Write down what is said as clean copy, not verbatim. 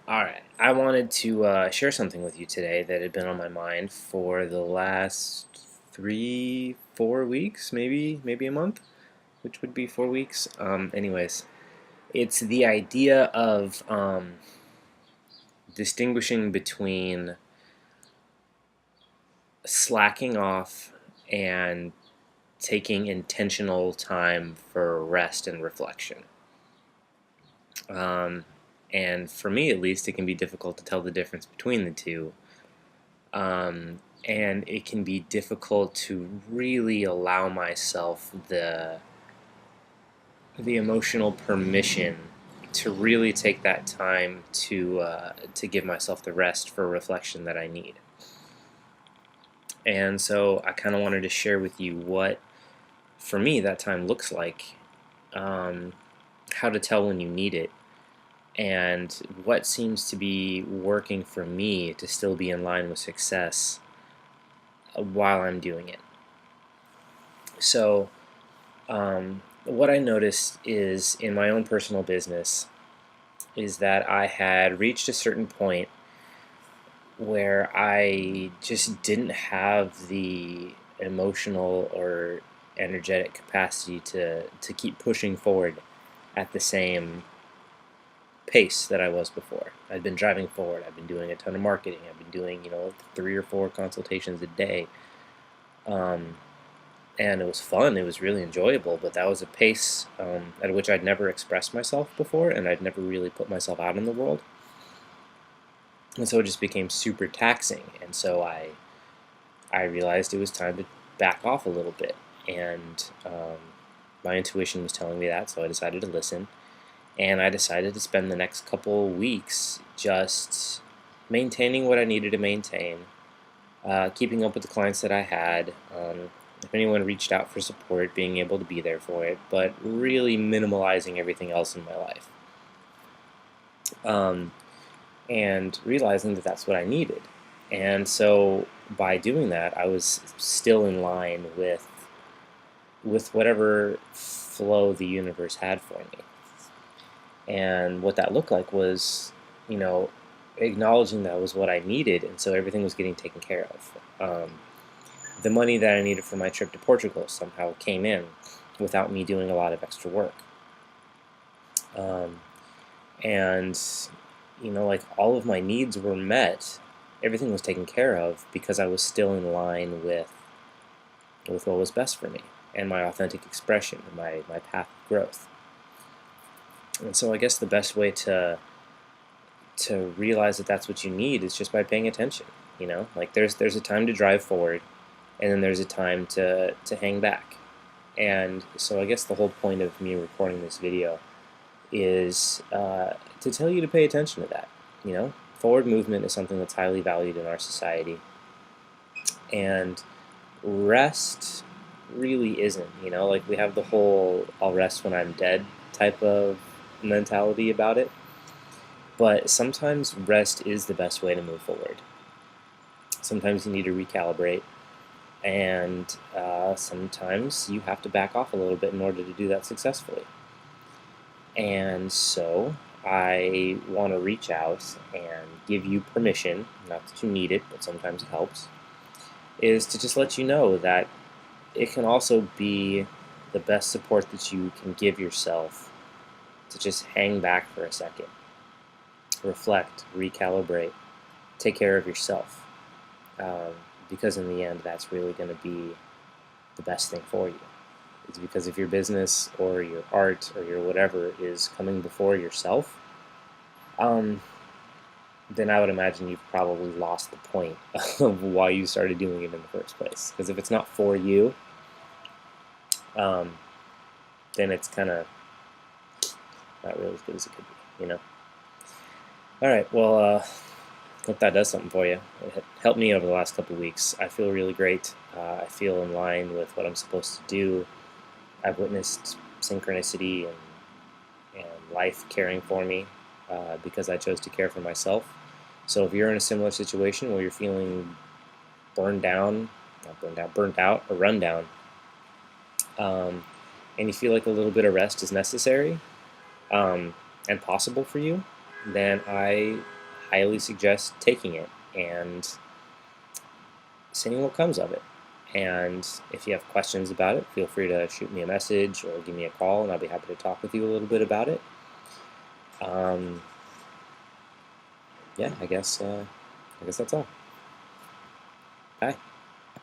All right, I wanted to share something with you today that had been on my mind for the last 3, 4 weeks, maybe a month, which would be 4 weeks. Anyways, it's the idea of distinguishing between slacking off and taking intentional time for rest and reflection. Um, and for me, at least, it can be difficult to tell the difference between the two. And it can be difficult to really allow myself the emotional permission to really take that time to give myself the rest for reflection that I need. And so I kind of wanted to share with you what, for me, that time looks like, um, how to tell when you need it, and what seems to be working for me to still be in line with success while I'm doing it. So, what I noticed is in my own personal business is that I had reached a certain point where I just didn't have the emotional or energetic capacity to keep pushing forward at the same pace that I was before. I'd been driving forward. I've been doing a ton of marketing. I've been doing 3 or 4 consultations a day. Um, and it was fun. It was really enjoyable, but that was a pace at which I'd never expressed myself before, and I'd never really put myself out in the world. And so it just became super taxing. And so I realized it was time to back off a little bit. And my intuition was telling me that, so I decided to listen. And I decided to spend the next couple weeks just maintaining what I needed to maintain, keeping up with the clients that I had. If anyone reached out for support, being able to be there for it, but really minimalizing everything else in my life. Um, and realizing that that's what I needed. And so by doing that, I was still in line with whatever flow the universe had for me. And what that looked like was, you know, acknowledging that was what I needed, and so everything was getting taken care of. The money that I needed for my trip to Portugal somehow came in without me doing a lot of extra work. Um, and like all of my needs were met. Everything was taken care of because I was still in line with what was best for me and my authentic expression and my path of growth. And so I guess the best way to realize that that's what you need is just by paying attention. Like there's a time to drive forward, and then there's a time to hang back. And so I guess the whole point of me recording this video is to tell you to pay attention to that. Forward movement is something that's highly valued in our society, and rest really isn't. Like we have the whole "I'll rest when I'm dead" type of mentality about it, but sometimes rest is the best way to move forward. Sometimes you need to recalibrate, and sometimes you have to back off a little bit in order to do that successfully. And so I want to reach out and give you permission, not that you need it, but sometimes it helps, is to just let you know that it can also be the best support that you can give yourself to just hang back for a second, reflect, recalibrate, take care of yourself. Because in the end, that's really going to be the best thing for you. It's because if your business or your art or your whatever is coming before yourself, um, then I would imagine you've probably lost the point of why you started doing it in the first place. Because if it's not for you, um, then it's kind of not really as good as it could be. All right, well, hope that does something for you. It helped me over the last couple of weeks. I feel really great. I feel in line with what I'm supposed to do. I've witnessed synchronicity and life caring for me because I chose to care for myself. So if you're in a similar situation where you're feeling burned down, not burned down, burnt out, or run down, and you feel like a little bit of rest is necessary and possible for you, then I highly suggest taking it and seeing what comes of it. And if you have questions about it, feel free to shoot me a message or give me a call, and I'll be happy to talk with you a little bit about it. Yeah, I guess that's all. Bye.